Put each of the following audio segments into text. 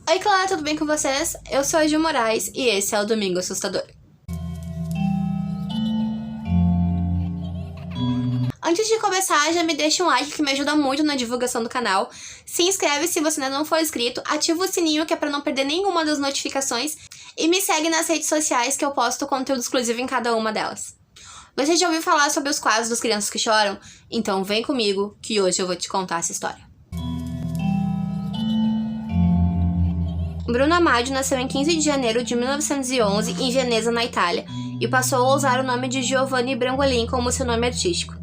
Oi, galera, tudo bem com vocês? Eu sou a Gil Moraes e esse é o Domingo Assustador. Antes de começar, já me deixa um like que me ajuda muito na divulgação do canal. Se inscreve se você ainda não for inscrito, ativa o sininho que é pra não perder nenhuma das notificações e me segue nas redes sociais que eu posto conteúdo exclusivo em cada uma delas. Você já ouviu falar sobre os quadros das crianças que choram? Então vem comigo que hoje eu vou te contar essa história. Bruno Amadio nasceu em 15 de janeiro de 1911 em Veneza, na Itália, e passou a usar o nome de Giovanni Brangolin como seu nome artístico.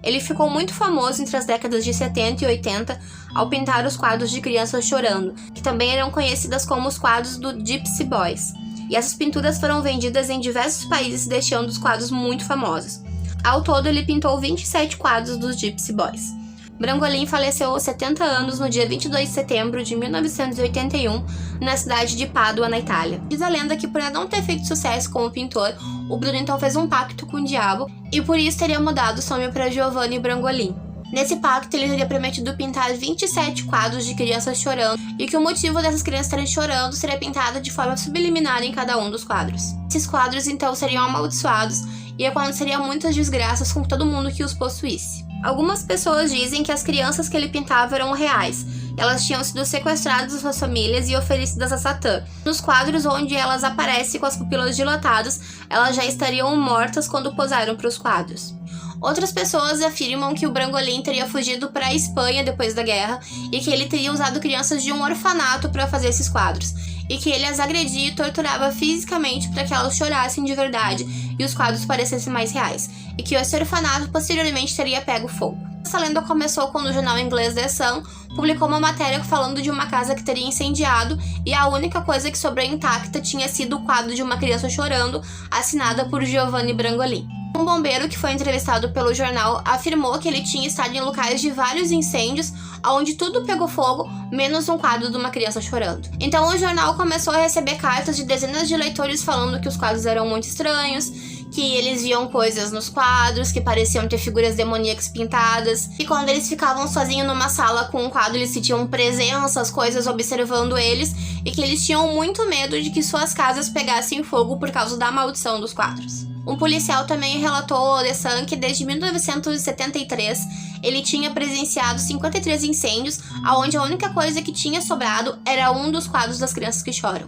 Ele ficou muito famoso entre as décadas de 70 e 80 ao pintar os quadros de crianças chorando, que também eram conhecidas como os quadros do Gypsy Boys, e essas pinturas foram vendidas em diversos países, deixando os quadros muito famosos. Ao todo, ele pintou 27 quadros dos Gypsy Boys. Brangolin faleceu aos 70 anos no dia 22 de setembro de 1981, na cidade de Pádua, na Itália. Diz a lenda que por não ter feito sucesso como pintor, o Bruno então fez um pacto com o diabo e por isso teria mudado o nome para Giovanni Brangolin. Nesse pacto, ele teria prometido pintar 27 quadros de crianças chorando e que o motivo dessas crianças estarem chorando seria pintado de forma subliminar em cada um dos quadros. Esses quadros então seriam amaldiçoados e aconteceria muitas desgraças com todo mundo que os possuísse. Algumas pessoas dizem que as crianças que ele pintava eram reais. Elas tinham sido sequestradas das suas famílias e oferecidas a Satã. Nos quadros onde elas aparecem com as pupilas dilatadas, elas já estariam mortas quando posaram para os quadros. Outras pessoas afirmam que o Brangolin teria fugido para a Espanha depois da guerra e que ele teria usado crianças de um orfanato para fazer esses quadros, e que ele as agredia e torturava fisicamente para que elas chorassem de verdade e os quadros parecessem mais reais, e que esse orfanato posteriormente teria pego fogo. Essa lenda começou quando o jornal inglês The Sun publicou uma matéria falando de uma casa que teria incendiado e a única coisa que sobrou intacta tinha sido o quadro de uma criança chorando, assinada por Giovanni Brangolin. Um bombeiro que foi entrevistado pelo jornal afirmou que ele tinha estado em locais de vários incêndios, onde tudo pegou fogo, menos um quadro de uma criança chorando. Então o jornal começou a receber cartas de dezenas de leitores falando que os quadros eram muito estranhos, que eles viam coisas nos quadros, que pareciam ter figuras demoníacas pintadas, e quando eles ficavam sozinhos numa sala com um quadro, eles sentiam presenças, coisas observando eles, e que eles tinham muito medo de que suas casas pegassem fogo por causa da maldição dos quadros. Um policial também relatou ao The Sun que desde 1973 ele tinha presenciado 53 incêndios, onde a única coisa que tinha sobrado era um dos quadros das crianças que choram.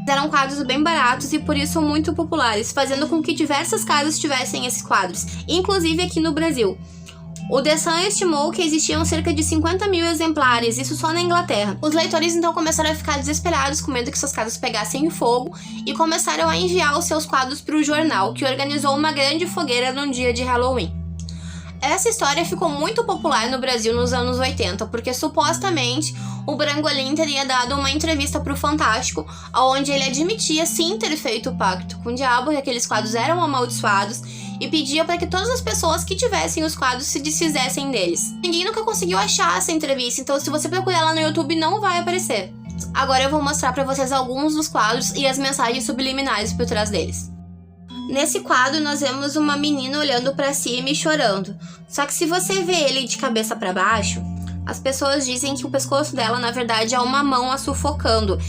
Eram quadros bem baratos e por isso muito populares, fazendo com que diversas casas tivessem esses quadros, inclusive aqui no Brasil. O The Sun estimou que existiam cerca de 50 mil exemplares, isso só na Inglaterra. Os leitores então começaram a ficar desesperados com medo que suas casas pegassem fogo e começaram a enviar os seus quadros para o jornal, que organizou uma grande fogueira num dia de Halloween. Essa história ficou muito popular no Brasil nos anos 80, porque supostamente o Brangolin teria dado uma entrevista para o Fantástico, onde ele admitia sim ter feito o pacto com o diabo, que aqueles quadros eram amaldiçoados, e pedia para que todas as pessoas que tivessem os quadros se desfizessem deles. Ninguém nunca conseguiu achar essa entrevista, então se você procurar lá no YouTube não vai aparecer. Agora eu vou mostrar para vocês alguns dos quadros e as mensagens subliminares por trás deles. Nesse quadro nós vemos uma menina olhando para cima e chorando. Só que se você vê ele de cabeça para baixo, as pessoas dizem que o pescoço dela na verdade é uma mão a sufocando.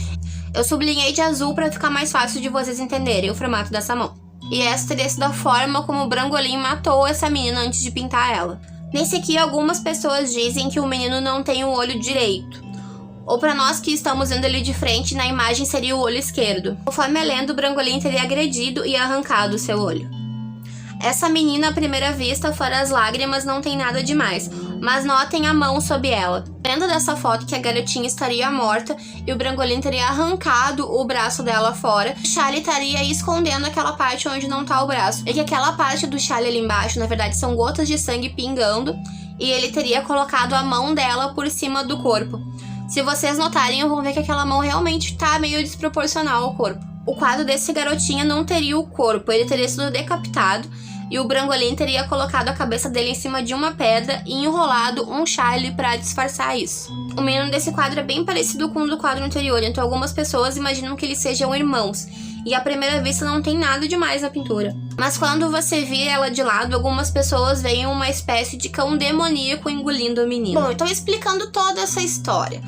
Eu sublinhei de azul para ficar mais fácil de vocês entenderem o formato dessa mão. E essa teria sido a forma como o Brangolin matou essa menina antes de pintar ela. Nesse aqui, algumas pessoas dizem que o menino não tem o olho direito. Ou para nós que estamos vendo ele de frente, na imagem seria o olho esquerdo. Conforme a lenda, o Brangolin teria agredido e arrancado o seu olho. Essa menina, à primeira vista, fora as lágrimas, não tem nada demais, mas notem a mão sob ela. Lendo dessa foto que a garotinha estaria morta e o Brangolin teria arrancado o braço dela fora, o Charlie estaria escondendo aquela parte onde não tá o braço. E que aquela parte do Charlie ali embaixo, na verdade, são gotas de sangue pingando, e ele teria colocado a mão dela por cima do corpo. Se vocês notarem, vão ver que aquela mão realmente tá meio desproporcional ao corpo. O quadro desse garotinho não teria o corpo, ele teria sido decapitado e o Brangolin teria colocado a cabeça dele em cima de uma pedra e enrolado um Charlie para disfarçar isso. O menino desse quadro é bem parecido com o do quadro anterior, então algumas pessoas imaginam que eles sejam irmãos. E à primeira vista não tem nada demais na pintura. Mas quando você vira ela de lado, algumas pessoas veem uma espécie de cão demoníaco engolindo o menino. Bom, então explicando toda essa história.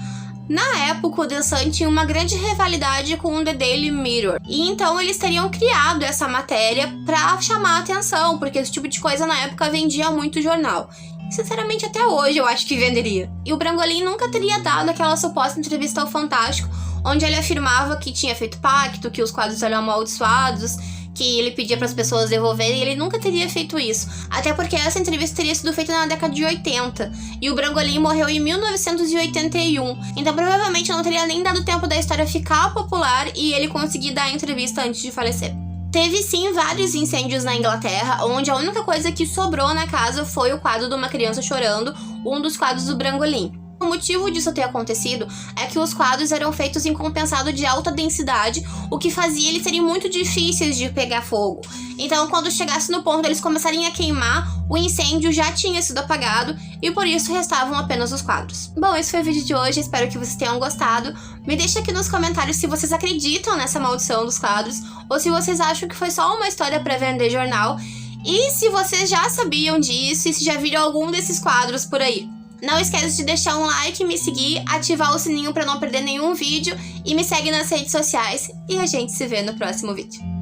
Na época, o The Sun tinha uma grande rivalidade com o The Daily Mirror. E então eles teriam criado essa matéria pra chamar a atenção, porque esse tipo de coisa na época vendia muito jornal. Sinceramente, até hoje eu acho que venderia. E o Brangolin nunca teria dado aquela suposta entrevista ao Fantástico, onde ele afirmava que tinha feito pacto, que os quadros eram amaldiçoados, que ele pedia para as pessoas devolverem, e ele nunca teria feito isso. Até porque essa entrevista teria sido feita na década de 80, e o Brangolin morreu em 1981, então provavelmente não teria nem dado tempo da história ficar popular e ele conseguir dar a entrevista antes de falecer. Teve sim vários incêndios na Inglaterra, onde a única coisa que sobrou na casa foi o quadro de uma criança chorando, um dos quadros do Brangolin. O motivo disso ter acontecido é que os quadros eram feitos em compensado de alta densidade, o que fazia eles serem muito difíceis de pegar fogo. Então, quando chegasse no ponto deles começarem a queimar, o incêndio já tinha sido apagado e por isso restavam apenas os quadros. Bom, esse foi o vídeo de hoje, espero que vocês tenham gostado. Me deixa aqui nos comentários se vocês acreditam nessa maldição dos quadros ou se vocês acham que foi só uma história para vender jornal e se vocês já sabiam disso e se já viram algum desses quadros por aí. Não esqueça de deixar um like, me seguir, ativar o sininho para não perder nenhum vídeo e me segue nas redes sociais. E a gente se vê no próximo vídeo.